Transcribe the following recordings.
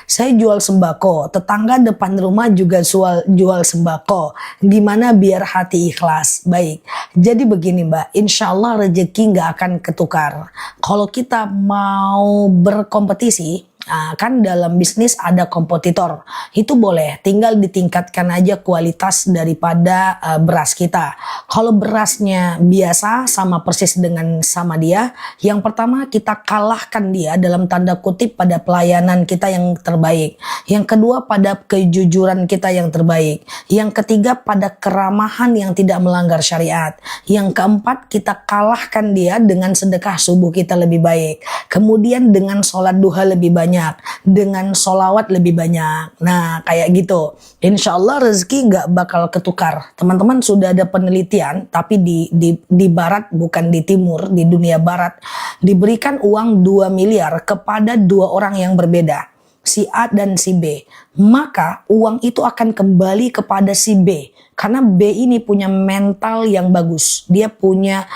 Saya jual sembako, tetangga depan rumah juga jual sembako. Gimana biar hati ikhlas? Baik, jadi begini Mbak, insya Allah rezeki nggak akan ketukar. Kalau kita mau berkompetisi, kan dalam bisnis ada kompetitor, itu boleh, tinggal ditingkatkan aja kualitas daripada beras kita. Kalau berasnya biasa sama persis dengan sama dia, yang pertama kita kalahkan dia dalam tanda kutip pada pelayanan kita yang terbaik. Yang kedua pada kejujuran kita yang terbaik. Yang ketiga pada keramahan yang tidak melanggar syariat. Yang keempat kita kalahkan dia dengan sedekah subuh kita lebih baik. Kemudian dengan sholat duha lebih banyak, dengan sholawat lebih banyak. Nah kayak gitu, insya Allah rezeki nggak bakal ketukar. Teman-teman sudah ada penelitian, tapi di barat bukan di timur, di dunia barat diberikan uang 2 miliar kepada 2 orang yang berbeda, si A dan si B, maka uang itu akan kembali kepada si B. Karena B ini punya mental yang bagus, dia punya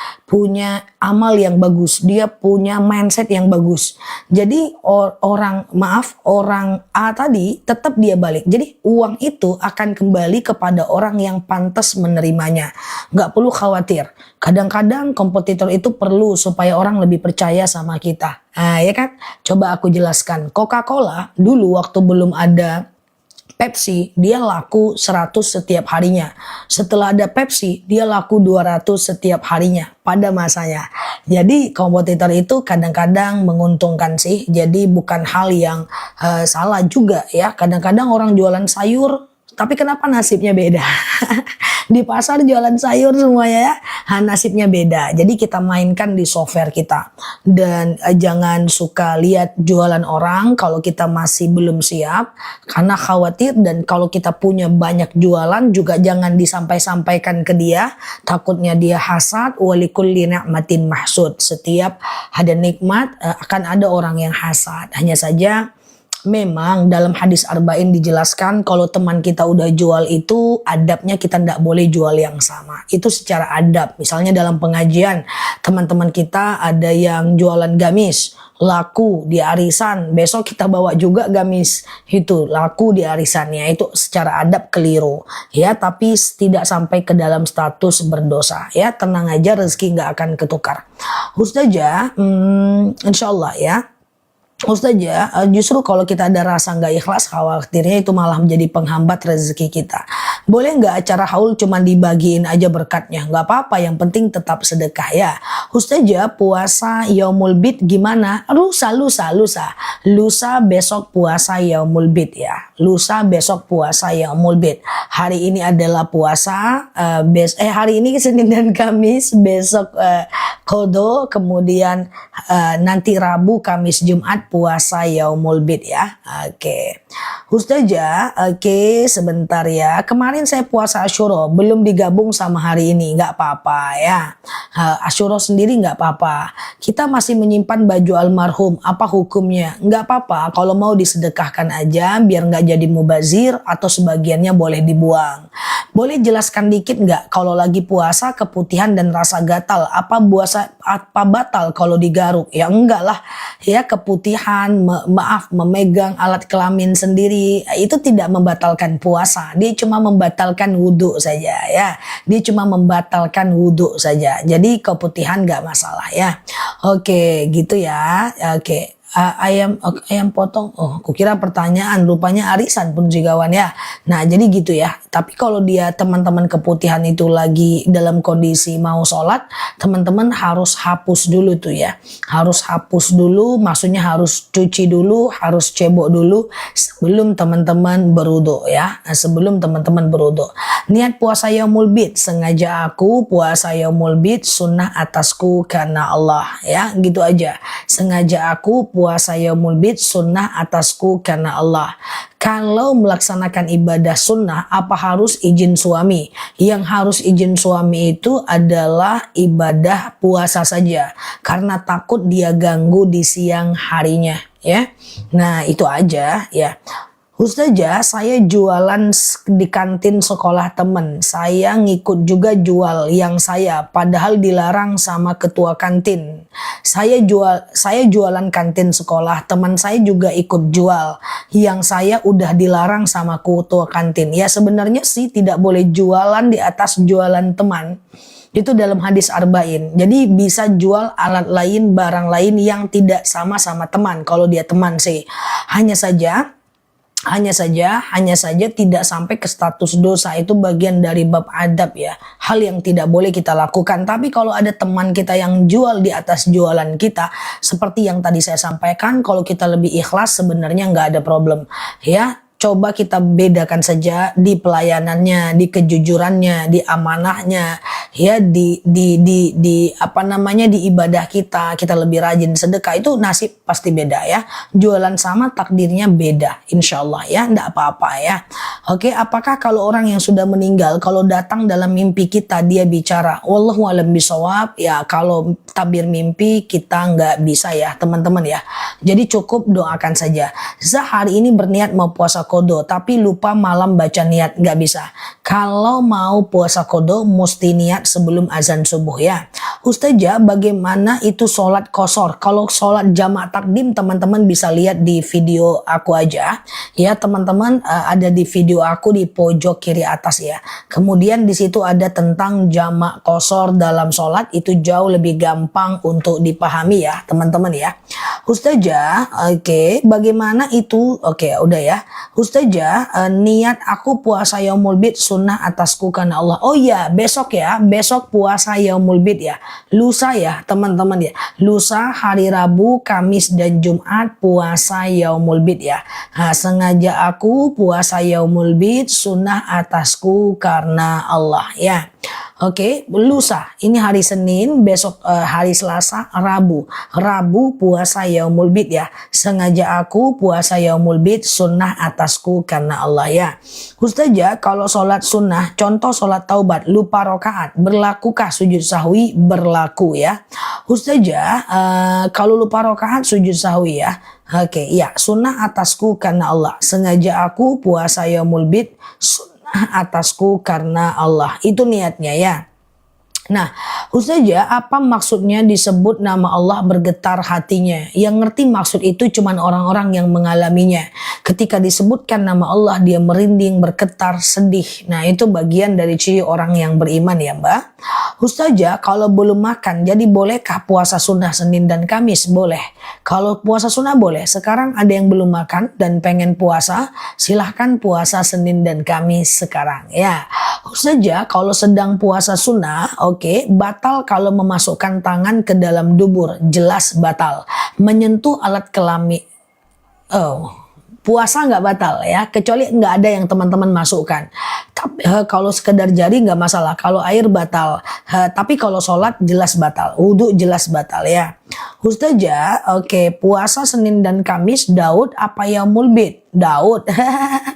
amal yang bagus, dia punya mindset yang bagus. Jadi orang A tadi tetap dia balik. Jadi uang itu akan kembali kepada orang yang pantas menerimanya. Nggak perlu khawatir. Kadang-kadang kompetitor itu perlu supaya orang lebih percaya sama kita. Nah, ya kan? Coba aku jelaskan. Coca-Cola dulu waktu belum ada Pepsi, dia laku 100 setiap harinya. Setelah ada Pepsi, dia laku 200 setiap harinya pada masanya. Jadi kompetitor itu kadang-kadang menguntungkan sih. Jadi bukan hal yang salah juga ya. Kadang-kadang orang jualan sayur, tapi kenapa nasibnya beda? Di pasar jualan sayur semuanya ya, nasibnya beda. Jadi kita mainkan di software kita. Dan jangan suka lihat jualan orang kalau kita masih belum siap, karena khawatir. Dan kalau kita punya banyak jualan juga jangan disampaikan ke dia, takutnya dia hasad. Walikulli ni'matin mahsud, setiap ada nikmat akan ada orang yang hasad. Hanya saja memang dalam hadis arba'in dijelaskan kalau teman kita udah jual itu adabnya kita tidak boleh jual yang sama. Itu secara adab. Misalnya dalam pengajian teman-teman kita ada yang jualan gamis, laku di arisan, besok kita bawa juga gamis itu laku di arisannya, itu secara adab keliru ya, tapi tidak sampai ke dalam status berdosa ya. Tenang aja, rezeki nggak akan ketukar. Ustazah, insya Allah ya Ustazah, justru kalau kita ada rasa nggak ikhlas, khawatirnya itu malah menjadi penghambat rezeki kita. Boleh nggak acara haul cuma dibagiin aja berkatnya? Nggak apa-apa, yang penting tetap sedekah ya. Ustazah, puasa Yaumul Bid gimana? Lusa besok puasa Yaumul Bid ya. Lusa besok puasa Yaumul Bid. Hari ini adalah puasa, hari ini Senin dan Kamis, besok Qadha, kemudian nanti Rabu, Kamis, Jumat puasa Yaumul Bid ya. Oke. Ustazah, sebentar ya. Kemarin saya puasa Asyura, belum digabung sama hari ini. Nggak apa-apa ya. Asyura sendiri nggak apa-apa. Kita masih menyimpan baju almarhum. Apa hukumnya? Nggak apa-apa. Kalau mau disedekahkan aja biar nggak jadi mubazir, atau sebagiannya boleh dibuang. Boleh jelaskan dikit nggak kalau lagi puasa keputihan dan rasa gatal, apa batal kalau digaruk? Ya enggak lah ya, keputihan memegang alat kelamin sendiri itu tidak membatalkan puasa, dia cuma membatalkan wudhu saja ya, dia cuma membatalkan wudhu saja. Jadi keputihan nggak masalah ya. Oke gitu ya. Oke. Ayam potong, kukira pertanyaan, rupanya arisan pun jigawan ya. Nah jadi gitu ya. Tapi kalau dia teman-teman keputihan itu lagi dalam kondisi mau sholat, teman-teman harus hapus dulu tuh ya. Harus hapus dulu, maksudnya harus cuci dulu, harus cebok dulu sebelum teman-teman berwudu ya. Sebelum teman-teman berwudu. Niat puasa Yaumul Bid, sengaja aku puasa Yaumul Bid sunnah atasku karena Allah ya, gitu aja. Sengaja aku puasa Yaumul Bid sunnah atasku karena Allah. Kalau melaksanakan ibadah sunnah, apa harus izin suami? Yang harus izin suami itu adalah ibadah puasa saja, karena takut dia ganggu di siang harinya ya. Nah itu aja ya. Ustazah, saya jualan di kantin sekolah teman. Saya ngikut juga jual yang saya, padahal dilarang sama ketua kantin. Saya jualan kantin sekolah, teman saya juga ikut jual. Yang saya udah dilarang sama ketua kantin. Ya sebenarnya sih tidak boleh jualan di atas jualan teman. Itu dalam hadis arba'in. Jadi bisa jual alat lain, barang lain yang tidak sama teman. Kalau dia teman sih. Hanya saja tidak sampai ke status dosa, itu bagian dari bab adab ya, hal yang tidak boleh kita lakukan. Tapi kalau ada teman kita yang jual di atas jualan kita, seperti yang tadi saya sampaikan, kalau kita lebih ikhlas sebenarnya nggak ada problem ya. Coba kita bedakan saja di pelayanannya, di kejujurannya, di amanahnya, ya di apa namanya, di ibadah kita lebih rajin sedekah, itu nasib pasti beda ya. Jualan sama, takdirnya beda, insya Allah ya, ndak apa-apa ya. Oke, apakah kalau orang yang sudah meninggal, kalau datang dalam mimpi kita dia bicara, wallahu a'lam bishawab, ya kalau tabir mimpi kita nggak bisa ya teman-teman ya. Jadi cukup doakan saja. Hari ini berniat mau puasa kodo, tapi lupa malam baca niat, nggak bisa. Kalau mau puasa kodo mesti niat sebelum azan subuh ya. Ustazah, bagaimana itu sholat qashar? Kalau sholat jamak takdim teman-teman bisa lihat di video aku aja ya teman-teman, ada di video aku di pojok kiri atas ya. Kemudian di situ ada tentang jamak qashar dalam sholat, itu jauh lebih gampang untuk dipahami ya teman-teman ya. Ustazah, oke, bagaimana itu? Oke, udah ya. Ustazah, niat aku puasa Yaumul Bid sunnah atasku karena Allah. Oh iya, besok ya, besok puasa Yaumul Bid ya. Lusa ya teman-teman ya. Lusa hari Rabu, Kamis dan Jumat puasa Yaumul Bid ya. Nah, sengaja aku puasa Yaumul Bid sunnah atasku karena Allah ya. Oke, lusa ini hari Senin, besok hari Selasa, Rabu puasa Yaumul Bid ya. Sengaja aku puasa Yaumul Bid sunnah atasku karena Allah ya. Ustazah, kalau sholat sunnah, contoh sholat taubat, lupa rokaat, berlakukah sujud sahwi? Berlaku ya. Ustazah, kalau lupa rokaat sujud sahwi ya. Oke, ya, sunnah atasku karena Allah. Sengaja aku puasa Yaumul Bid atasku karena Allah, itu niatnya ya. Nah, Ustazah, apa maksudnya disebut nama Allah bergetar hatinya? Yang ngerti maksud itu cuman orang-orang yang mengalaminya. Ketika disebutkan nama Allah dia merinding, bergetar, sedih. Nah, itu bagian dari ciri orang yang beriman ya Mbak. Ustazah, kalau belum makan, jadi bolehkah puasa sunnah Senin dan Kamis? Boleh. Kalau puasa sunnah boleh. Sekarang ada yang belum makan dan pengen puasa, silahkan puasa Senin dan Kamis sekarang ya. Ustazah, kalau sedang puasa sunnah, oke, batal kalau memasukkan tangan ke dalam dubur, jelas batal. Menyentuh alat kelamin, puasa nggak batal ya, kecuali nggak ada yang teman-teman masukkan. Tapi kalau sekedar jari nggak masalah, kalau air batal. Tapi kalau sholat jelas batal, wudhu jelas batal ya. Ustazah, oke, puasa Senin dan Kamis, Daud apa Yaumul Bid? Daud,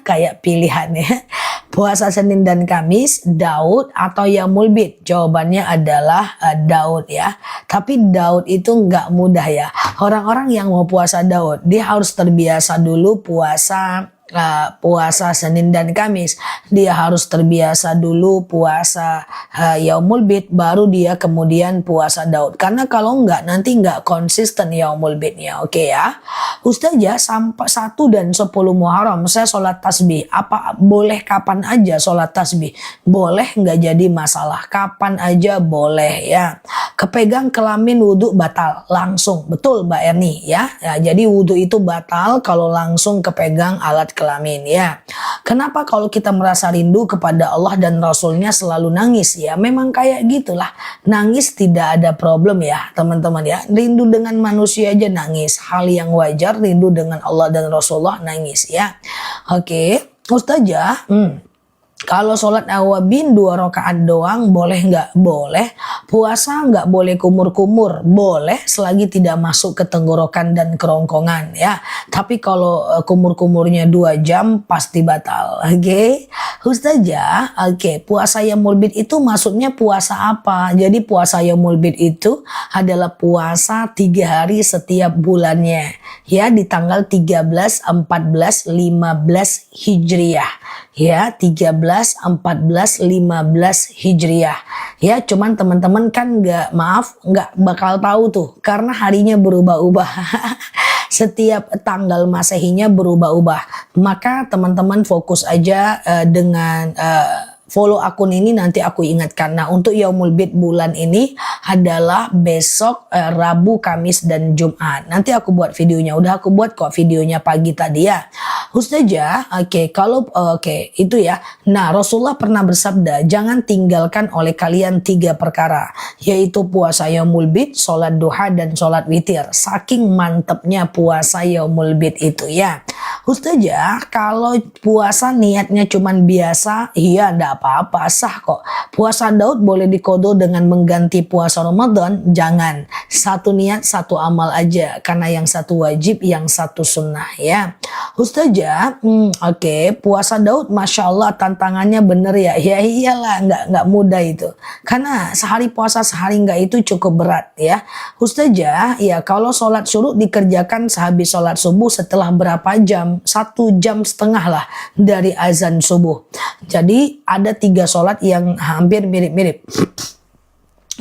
kayak pilihannya. Puasa Senin dan Kamis, Daud atau Yaumul Bid? Jawabannya adalah Daud ya. Tapi Daud itu nggak mudah ya. Orang-orang yang mau puasa Daud, dia harus terbiasa dulu puasa Senin dan Kamis. Dia harus terbiasa dulu puasa Yaumul Bid, baru dia kemudian puasa Daud. Karena kalau enggak, nanti enggak konsisten Yaumul Bidnya. Oke ya. Ustazah, sampai 1 dan 10 Muharram saya sholat tasbih. Apa boleh kapan aja sholat tasbih? Boleh, enggak jadi masalah. Kapan aja boleh ya. Kepegang kelamin wudhu batal langsung. Betul Mbak Erni ya. Jadi wudhu itu batal kalau langsung kepegang alat kelamin ya. Kenapa kalau kita merasa rindu kepada Allah dan Rasulnya selalu nangis ya? Memang kayak gitulah. Nangis tidak ada problem ya teman-teman ya. Rindu dengan manusia aja nangis. Hal yang wajar, rindu dengan Allah dan Rasulullah nangis ya. Oke, Ustazah, kalau sholat awabin 2 rakaat doang boleh nggak? Boleh. Puasa nggak boleh kumur-kumur? Boleh selagi tidak masuk ke tenggorokan dan kerongkongan ya. Tapi kalau kumur-kumurnya 2 jam pasti batal. Oke. Ustazah, oke, puasa Yaumul Bid itu maksudnya puasa apa? Jadi puasa Yaumul Bid itu adalah puasa 3 hari setiap bulannya. Ya, di tanggal 13, 14, 15 Hijriah. Ya, 13, 14, 15 Hijriah. Ya, cuman teman-teman kan nggak bakal tahu tuh karena harinya berubah-ubah. Setiap tanggal Masehinya berubah-ubah. Maka teman-teman fokus aja dengan follow akun ini, nanti aku ingatkan. Nah, untuk Yaumul Bid bulan ini adalah besok Rabu, Kamis, dan Jumat. Nanti aku buat videonya. Udah aku buat kok videonya pagi tadi ya. Ustazah, oke, itu ya. Nah, Rasulullah pernah bersabda, jangan tinggalkan oleh kalian 3 perkara, yaitu puasa Yaumul Bid, sholat duha, dan sholat witir. Saking mantepnya puasa Yaumul Bid itu ya. Ustazah, kalau puasa niatnya cuman biasa, iya enggak apa-apa, sah kok. Puasa Daud boleh dikodo dengan mengganti puasa Ramadan? Jangan. Satu niat, satu amal aja. Karena yang satu wajib, yang satu sunnah ya. Ustazah, oke, puasa Daud Masya Allah tantangannya bener ya. Ya iyalah, nggak mudah itu. Karena sehari puasa, sehari enggak itu cukup berat ya. Ustazah, ya kalau sholat syuruk dikerjakan sehabis sholat subuh setelah berapa jam? 1,5 jam lah dari azan subuh. Jadi ada 3 sholat yang hampir mirip-mirip.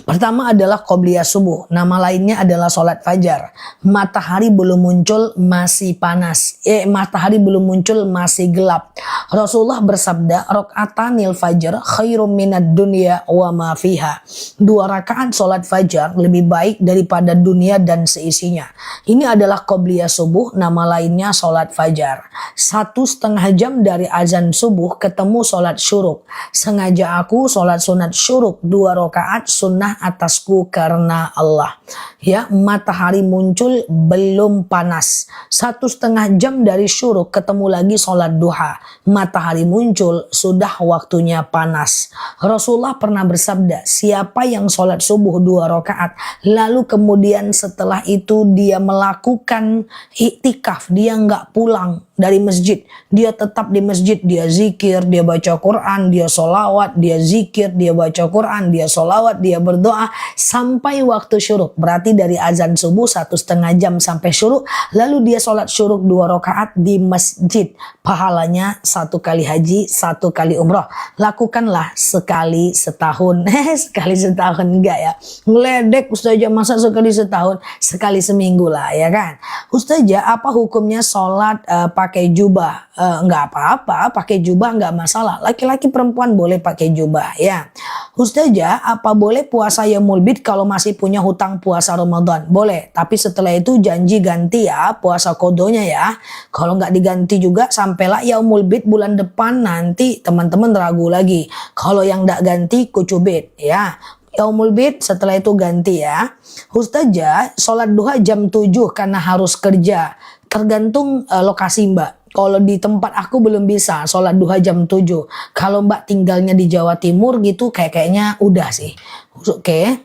Pertama adalah qobliyah subuh, nama lainnya adalah sholat fajar. Matahari belum muncul, masih panas. Matahari belum muncul, masih gelap. Rasulullah bersabda, rokaatanil fajar khairum minad dunya wa ma fiha. 2 rakaat sholat fajar lebih baik daripada dunia dan seisinya. Ini adalah qobliyah subuh, nama lainnya sholat fajar. 1,5 jam dari azan subuh ketemu sholat syuruk. Sengaja aku sholat sunat syuruk 2 rakaat sunnah atasku karena Allah. Ya, matahari muncul belum panas. 1,5 jam dari syuruk ketemu lagi sholat duha. Matahari muncul sudah waktunya panas. Rasulullah pernah bersabda, siapa yang sholat subuh 2 rakaat lalu kemudian setelah itu dia melakukan iktikaf, dia nggak pulang dari masjid, dia tetap di masjid, dia zikir, dia baca Quran, dia sholawat, dia zikir, dia baca Quran, dia sholawat, dia berdoa sampai waktu syuruk. Berarti dari azan subuh 1,5 jam sampai syuruk, lalu dia sholat syuruk 2 rakaat di masjid. Pahalanya 1 kali haji, 1 kali umroh. Lakukanlah sekali setahun. Sekali setahun enggak ya? Ngeledek Ustazah, masa sekali setahun? Sekali seminggu lah ya kan? Ustazah, apa hukumnya sholat pakai jubah? Enggak apa-apa, pakai jubah enggak masalah. Laki-laki perempuan boleh pakai jubah ya. Ustazah, apa boleh puasa Yaumul Bid kalau masih punya hutang puasa Ramadan? Boleh, tapi setelah itu janji ganti ya puasa kodonya ya. Kalau nggak diganti juga sampailah Yaumul Bid bulan depan, nanti teman-teman ragu lagi. Kalau yang nggak ganti kucubit ya. Yaumul Bid setelah itu ganti ya. Ustazah, sholat duha jam 7 karena harus kerja. Tergantung lokasi Mbak. Kalau di tempat aku belum bisa sholat duha jam 7. Kalau Mbak tinggalnya di Jawa Timur gitu kayaknya udah sih. Oke,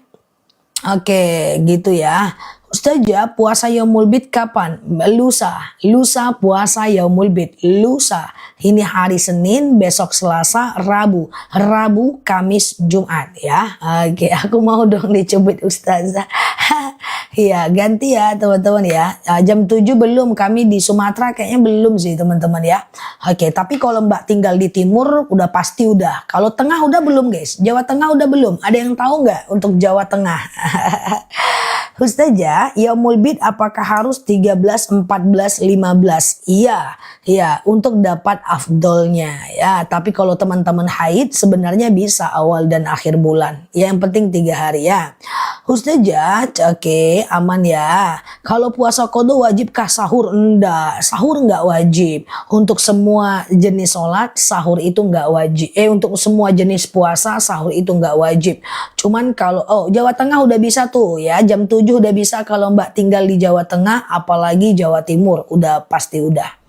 gitu ya. Ustazah, puasa Yaumul Bid kapan? Lusa puasa Yaumul Bid. Lusa. Ini hari Senin, besok Selasa, Rabu, Kamis, Jumat ya. Oke, aku mau dong dicubit Ustazah. Iya, ganti ya teman-teman ya. Jam 7 belum, kami di Sumatera kayaknya belum sih teman-teman ya. Oke, tapi kalau Mbak tinggal di timur udah pasti udah. Kalau tengah udah belum guys? Jawa Tengah udah belum? Ada yang tahu nggak untuk Jawa Tengah? Ustazah, Yaumul Bid apakah harus 13, 14, 15? Iya, untuk dapat afdolnya ya. Tapi kalau teman-teman haid sebenarnya bisa awal dan akhir bulan. Ya, yang penting 3 hari ya. Ustazah, oke, aman ya. Kalau puasa kodo wajibkah sahur? Enggak, sahur enggak wajib. Untuk semua jenis sholat, sahur itu enggak wajib. Untuk semua jenis puasa, sahur itu enggak wajib. Cuman kalau, Jawa Tengah udah bisa tuh ya, jam 7 udah bisa kalau Mbak tinggal di Jawa Tengah, apalagi Jawa Timur, udah pasti udah.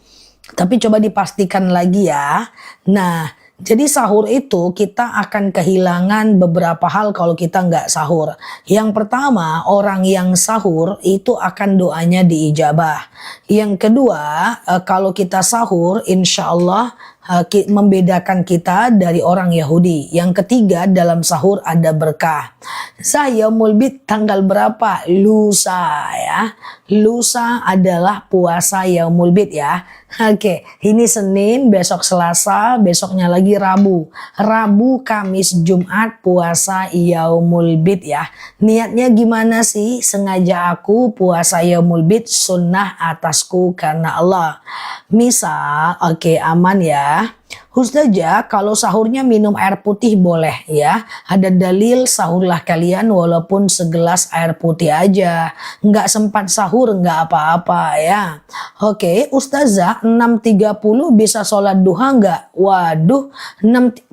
Tapi coba dipastikan lagi ya. Nah, jadi sahur itu kita akan kehilangan beberapa hal kalau kita nggak sahur. Yang pertama, orang yang sahur itu akan doanya diijabah. Yang kedua, kalau kita sahur insya Allah membedakan kita dari orang Yahudi. Yang ketiga, dalam sahur ada berkah. Yaumul Bid tanggal berapa? Lusa ya. Lusa adalah puasa Yaumul Bid ya. Oke, ini Senin, besok Selasa, besoknya lagi Rabu. Rabu, Kamis, Jumat puasa Yaumul Bid ya. Niatnya gimana sih? Sengaja aku puasa Yaumul Bid sunnah atasku karena Allah. Misal, oke, aman ya. Ustazah, kalau sahurnya minum air putih boleh ya. Ada dalil sahurlah kalian walaupun segelas air putih aja. Nggak sempat sahur nggak apa-apa ya. Oke, Ustazah 6.30 bisa sholat duha nggak? Waduh,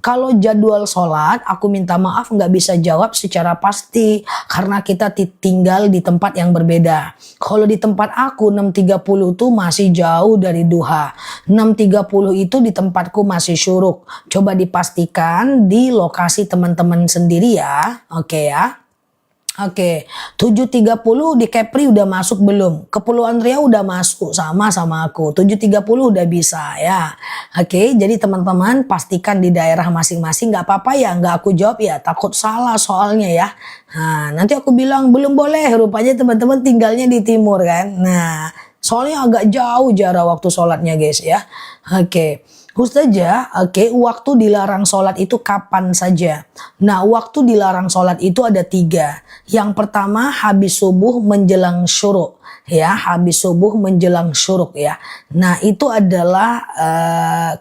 kalau jadwal sholat aku minta maaf nggak bisa jawab secara pasti. Karena kita tinggal di tempat yang berbeda. Kalau di tempat aku 6.30 tuh masih jauh dari duha. 6.30 itu di tempatku masih syuruk. Coba dipastikan di lokasi teman-teman sendiri ya. Oke ya. Oke, 7.30 di Kepri udah masuk belum? Kepulauan Riau udah masuk sama aku. 7.30 udah bisa ya. Oke, jadi teman-teman pastikan di daerah masing-masing, nggak apa-apa ya, nggak aku jawab ya, takut salah soalnya ya. Nah, nanti aku bilang belum boleh, rupanya teman-teman tinggalnya di timur kan. Nah, soalnya agak jauh jarak waktu sholatnya guys ya. Oke. Ustazah, waktu dilarang sholat itu kapan saja? Nah, waktu dilarang sholat itu ada 3. Yang pertama habis subuh menjelang syuruk. Ya, habis subuh menjelang syuruk ya. Nah, itu adalah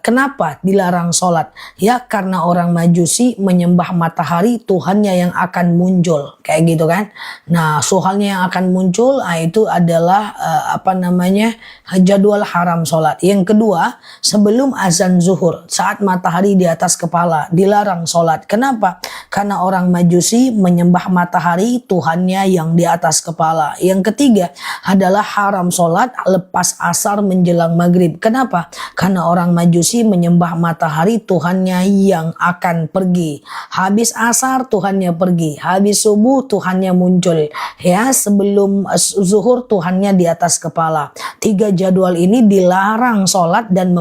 kenapa dilarang sholat? Ya, karena orang Majusi menyembah matahari Tuhannya yang akan muncul. Kayak gitu kan. Nah, Tuhannya yang akan muncul, itu adalah jadwal haram sholat. Yang kedua, sebelum azan zuhur, saat matahari di atas kepala, dilarang sholat. Kenapa? Karena orang Majusi menyembah matahari Tuhannya yang di atas kepala. Yang ketiga adalah haram sholat lepas asar menjelang maghrib. Kenapa? Karena orang Majusi menyembah matahari Tuhannya yang akan pergi. Habis asar Tuhannya pergi. Habis subuh Tuhannya muncul. Ya, sebelum zuhur Tuhannya di atas kepala. 3 jadwal ini dilarang sholat dan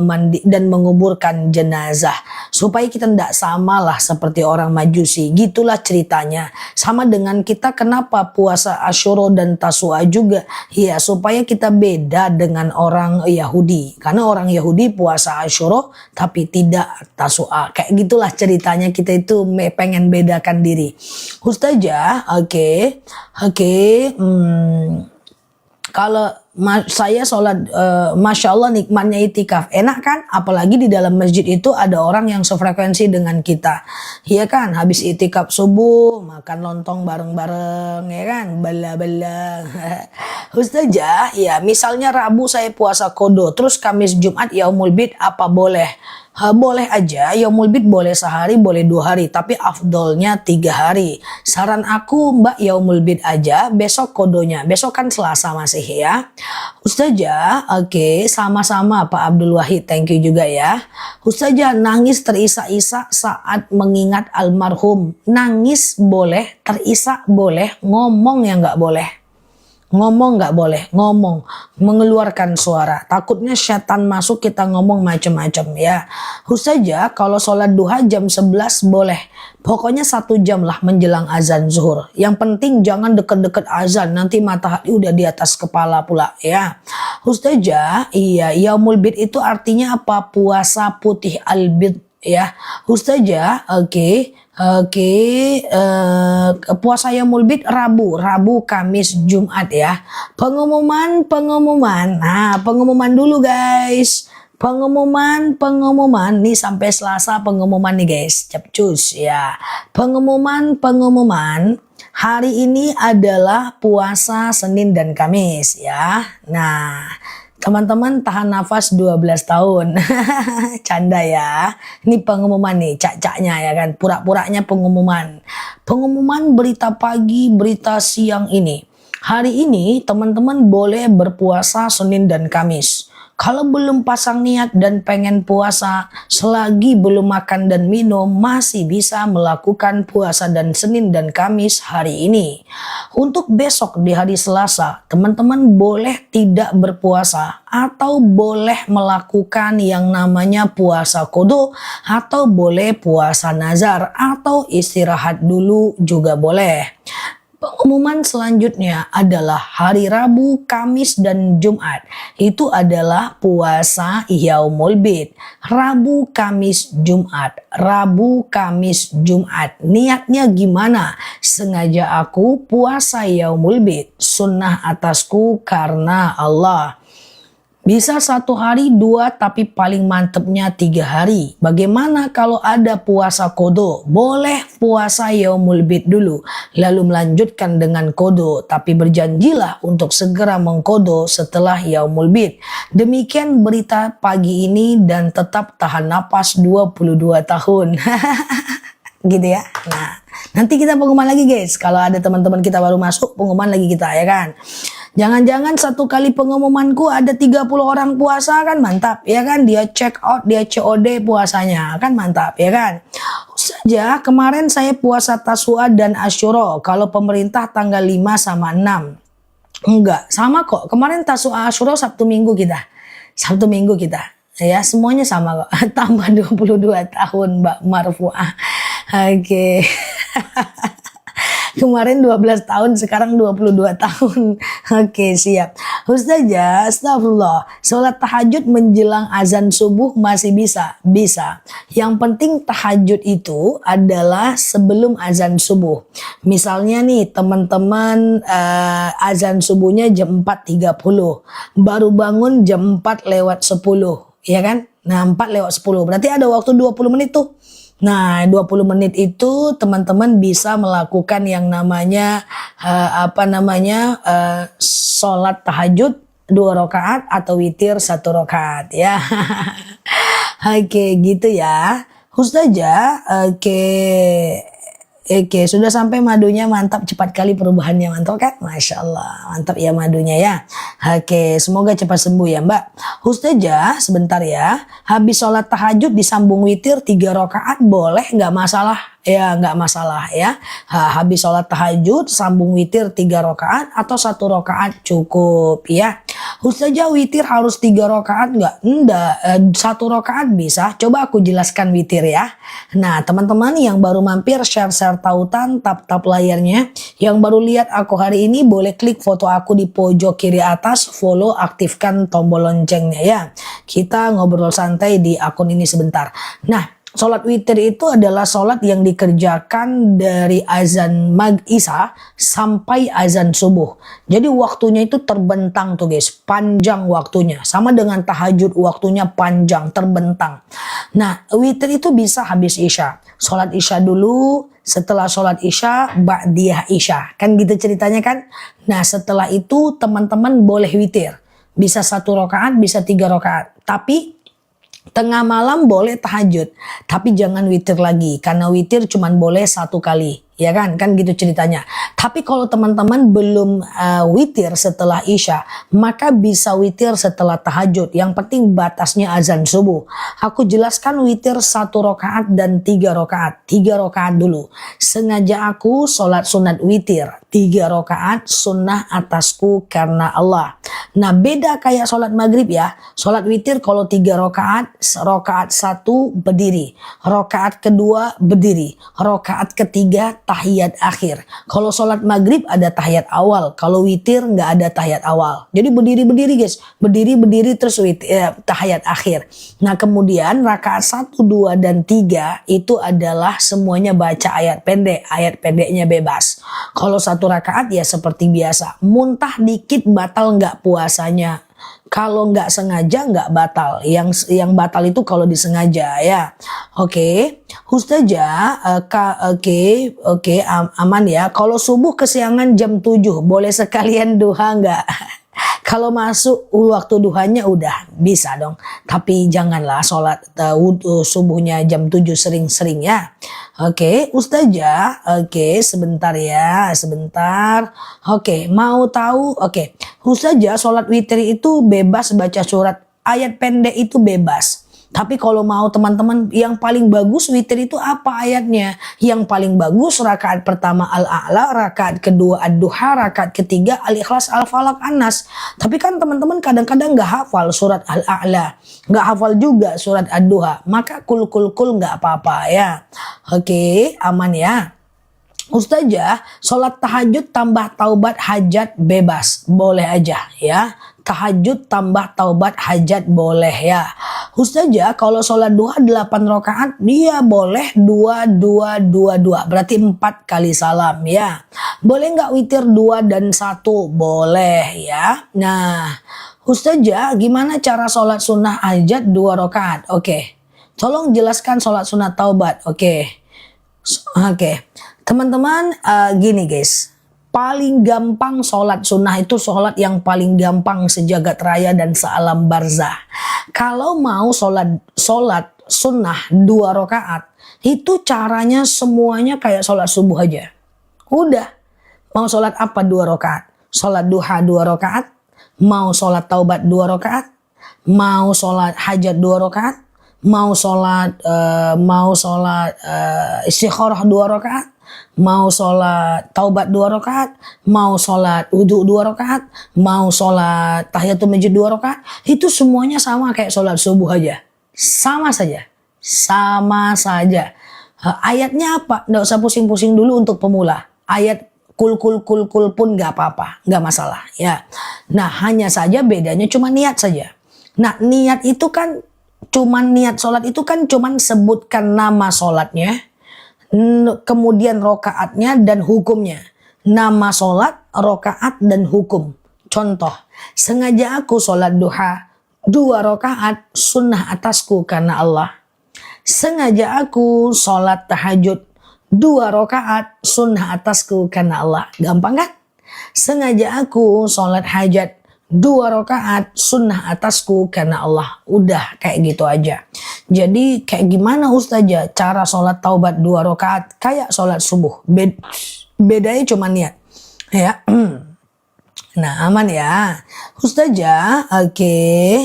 menguburkan jenazah. Supaya kita tidak sama lah seperti orang Majusi. Gitulah ceritanya. Sama dengan kita kenapa puasa Asyura dan Tasua juga. Ya, supaya kita beda dengan orang Yahudi. Karena orang Yahudi puasa Asyura tapi tidak Tasua. Kayak gitulah ceritanya, kita itu pengen bedakan diri. Ustazah, kalau saya sholat, Masya Allah nikmatnya itikaf. Enak kan? Apalagi di dalam masjid itu ada orang yang sefrekuensi dengan kita. Iya kan? Habis itikaf subuh, makan lontong bareng-bareng, ya kan? Bala-bala. Ustazah, ya misalnya Rabu saya puasa kodo, terus Kamis Jumat Yaumul Bid, apa boleh? Boleh aja, Yaumul Bid boleh sehari, boleh 2 hari, tapi afdolnya 3 hari. Saran aku Mbak Yaumul Bid aja, besok kodonya, besok kan Selasa masih ya. Ustazah, sama-sama Pak Abdul Wahid, thank you juga ya. Ustazah, nangis terisak-isak saat mengingat almarhum. Nangis boleh, terisak boleh, ngomong yang nggak boleh. Ngomong nggak boleh, ngomong, mengeluarkan suara. Takutnya setan masuk, kita ngomong macam-macam ya. Ustazah, kalau sholat duha jam 11 boleh. Pokoknya 1 jam lah menjelang azan zuhur. Yang penting jangan deket-deket azan, nanti matahari udah di atas kepala pula ya. Ustazah, iya, Yaumul Bid itu artinya apa? Puasa putih al-bid ya. Ustazah, puasa Yaumul Bid Rabu, Kamis, Jumat ya. Pengumuman. Nah, pengumuman dulu guys. Pengumuman nih sampai Selasa pengumuman nih guys. Capcus ya. Pengumuman. Hari ini adalah puasa Senin dan Kamis ya. Nah, teman-teman tahan nafas 12 tahun. Canda ya. Ini pengumuman nih, cak-caknya ya kan. Pura-puranya pengumuman. Pengumuman berita pagi, berita siang ini. Hari ini teman-teman boleh berpuasa Senin dan Kamis. Kalau belum pasang niat dan pengen puasa, selagi belum makan dan minum, masih bisa melakukan puasa dan Senin dan Kamis hari ini. Untuk besok di hari Selasa, teman-teman boleh tidak berpuasa atau boleh melakukan yang namanya puasa qada atau boleh puasa nazar atau istirahat dulu juga boleh. Pengumuman selanjutnya adalah hari Rabu, Kamis, dan Jumat. Itu adalah puasa Yaumul Bid. Rabu, Kamis, Jumat. Rabu, Kamis, Jumat. Niatnya gimana? Sengaja aku puasa Yaumul Bid. Sunnah atasku karena Allah. Bisa 1 hari, 2, tapi paling mantepnya 3 hari. Bagaimana kalau ada puasa qada? Boleh puasa Yaumul Bid dulu, lalu melanjutkan dengan qada. Tapi berjanjilah untuk segera mengqada setelah Yaumul Bid. Demikian berita pagi ini dan tetap tahan napas 22 tahun. Gitu ya. Nah, nanti kita pengumuman lagi guys. Kalau ada teman-teman kita baru masuk, pengumuman lagi kita ya kan. Jangan-jangan 1 kali pengumumanku ada 30 orang puasa kan mantap ya kan. Dia check out, dia COD puasanya kan mantap ya kan. Saja kemarin saya puasa Tasua dan Asyura. Kalau pemerintah tanggal 5 sama 6. Enggak, sama kok. Kemarin Tasua Asyura Sabtu Minggu kita. Sabtu Minggu kita. Ya, semuanya sama kok. Tambah 22 tahun Mbak Marfuah. Oke. Kemarin 12 tahun, sekarang 22 tahun. Oke, siap. Ustazah, astagfirullah. Sholat tahajud menjelang azan subuh masih bisa? Bisa. Yang penting tahajud itu adalah sebelum azan subuh. Misalnya nih, teman-teman azan subuhnya jam 4.30. Baru bangun jam 4 lewat 10. Ya kan? Nah, 4 lewat 10. Berarti ada waktu 20 menit tuh. Nah, 20 menit itu teman-teman bisa melakukan yang namanya sholat tahajud 2 rakaat atau witir 1 rakaat ya. Oke, gitu ya. Ustazah, Oke, sudah sampai madunya, mantap, cepat kali perubahannya, mantap kan? Masya Allah, mantap ya madunya ya. Oke, semoga cepat sembuh ya Mbak. Ustazah, sebentar ya. Habis sholat tahajud disambung witir 3 rakaat boleh, nggak masalah? Ya, nggak masalah ya. Habis sholat tahajud sambung witir 3 rakaat atau 1 rakaat cukup ya. Ustazah, witir harus 3 rakaat nggak? Enggak, 1 rakaat bisa. Coba aku jelaskan witir ya. Nah, teman-teman yang baru mampir, share tautan, tap layarnya. Yang baru lihat aku hari ini boleh klik foto aku di pojok kiri atas, follow, aktifkan tombol loncengnya ya. Kita ngobrol santai di akun ini sebentar. Nah, sholat witir itu adalah sholat yang dikerjakan dari azan Isya sampai azan subuh. Jadi waktunya itu terbentang tuh guys, panjang waktunya. Sama dengan tahajud, waktunya panjang, terbentang. Nah, witir itu bisa habis Isya. Sholat Isya dulu, setelah sholat Isya, ba'diyah Isya. Kan gitu ceritanya kan. Nah, setelah itu teman-teman boleh witir. Bisa 1 rakaat, bisa 3 rakaat. Tapi tengah malam boleh tahajud, tapi jangan witir lagi karena witir cuman boleh 1 kali, ya kan gitu ceritanya. Tapi kalau teman-teman belum witir setelah Isya, maka bisa witir setelah tahajud. Yang penting batasnya azan subuh. Aku jelaskan witir 1 rakaat dan 3 rakaat. 3 rakaat dulu. Sengaja aku sholat sunat witir. 3 rakaat sunnah atasku karena Allah. Nah, beda kayak sholat maghrib ya. Sholat witir kalau 3 rakaat, rakaat 1 berdiri, rakaat kedua berdiri, rakaat ketiga tahiyat akhir. Kalau sholat maghrib ada tahiyat awal, kalau witir nggak ada tahiyat awal. Jadi berdiri guys, berdiri terus tahiyat akhir. Nah, kemudian rakaat 1, 2, dan 3 itu adalah semuanya baca ayat pendek, ayat pendeknya bebas. Kalau 1 rakaat ya seperti biasa, muntah dikit batal nggak puasanya. Kalau nggak sengaja nggak batal. Yang batal itu kalau disengaja ya. Oke. Ustazah, oke, aman ya. Kalau subuh kesiangan jam 7, boleh sekalian duha nggak? Kalau masuk waktu duhanya udah bisa dong. Tapi janganlah sholat subuhnya jam 7 sering-sering ya. Oke, Ustazah. Oke, sebentar ya, sebentar. Oke, mau tahu? Oke, Ustazah, sholat witir itu bebas baca surat ayat pendek itu bebas. Tapi kalau mau teman-teman yang paling bagus witir itu apa ayatnya? Yang paling bagus rakaat pertama Al-A'la, rakaat kedua Ad-Duha, rakaat ketiga Al-Ikhlas, Al-Falaq, An-Nas. Tapi kan teman-teman kadang-kadang nggak hafal surat Al-A'la, nggak hafal juga surat Ad-Duha. Maka kul nggak apa-apa ya. Oke, aman ya. Ustazah, sholat tahajud tambah taubat hajat bebas, boleh aja ya. Tahajud tambah taubat hajat boleh ya. Ustazah, kalau sholat duha 8 rakaat dia boleh 2 berarti 4 kali salam ya. Boleh nggak witir 2 dan 1? Boleh ya. Nah, Ustazah, gimana cara sholat sunnah hajat 2 rakaat? Oke, tolong jelaskan sholat sunnah taubat. Oke. Teman-teman, gini guys, paling gampang sholat sunnah itu sholat yang paling gampang sejagat raya dan sealam barzah. Kalau mau sholat sunnah 2 rakaat, itu caranya semuanya kayak sholat subuh aja. Udah, mau sholat apa 2 rakaat? Sholat duha 2 rakaat, mau sholat taubat 2 rakaat, mau sholat hajat 2 rakaat, mau sholat istikharah 2 rakaat, mau sholat taubat 2 rakaat, mau sholat wudhu 2 rakaat, mau sholat tahiyatul masjid 2 rakaat, itu semuanya sama kayak sholat subuh aja. Sama saja. Ayatnya apa? Nggak usah pusing-pusing dulu untuk pemula. Ayat kul pun nggak apa-apa, nggak masalah ya. Nah, hanya saja bedanya cuma niat saja. Nah, niat itu kan niat sholat itu kan cuman sebutkan nama sholatnya, kemudian rokaatnya dan hukumnya. Nama sholat, rokaat dan hukum. Contoh, sengaja aku sholat duha 2 rokaat sunnah atasku karena Allah. Sengaja aku sholat tahajud 2 rokaat sunnah atasku karena Allah. Gampang kan? Sengaja aku sholat hajat 2 rakaat sunnah atasku karena Allah. Udah kayak gitu aja. Jadi kayak gimana Ustazah cara sholat taubat 2 rakaat kayak sholat subuh. Bedanya cuma niat ya. Nah, aman ya Ustazah. Oke.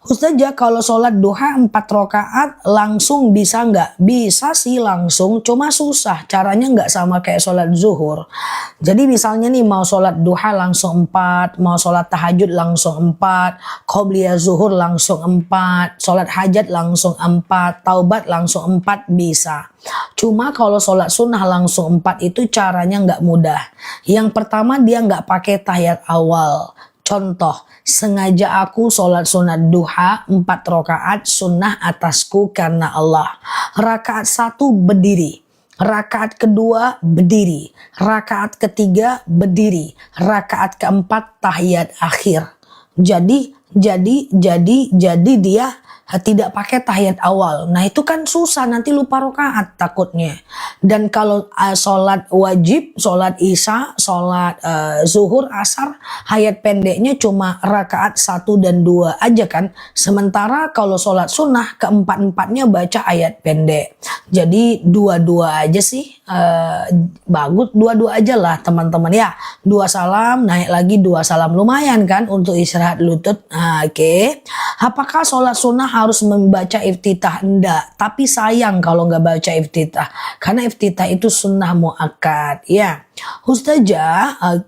Ustazah, kalau sholat duha 4 rakaat langsung bisa nggak? Bisa sih langsung, cuma susah. Caranya nggak sama kayak sholat zuhur. Jadi misalnya nih mau sholat duha langsung 4, mau sholat tahajud langsung 4, qobliyah zuhur langsung 4, sholat hajat langsung 4, taubat langsung 4 bisa. Cuma kalau sholat sunnah langsung 4 itu caranya nggak mudah. Yang pertama dia nggak pakai tahiyat awal. Contoh, sengaja aku sholat sunat duha 4 rakaat sunnah atasku karena Allah. Rakaat 1 berdiri, rakaat kedua berdiri, rakaat ketiga berdiri, rakaat keempat tahiyat akhir. Jadi dia tidak pakai tahiyat awal. Nah itu kan susah, nanti lupa rakaat takutnya. Dan kalau sholat wajib, sholat isya, sholat zuhur, asar, hayat pendeknya cuma rakaat 1 dan 2 aja kan. Sementara kalau sholat sunnah keempat-empatnya baca ayat pendek. Jadi 2 aja sih. Bagus 2 aja lah teman-teman ya. 2 salam naik lagi 2 salam, lumayan kan untuk istirahat lutut. Oke. Apakah sholat sunnah harus membaca iftitah? Enggak, tapi sayang kalau nggak baca iftitah karena iftitah itu sunnah muakkad ya Ustazah.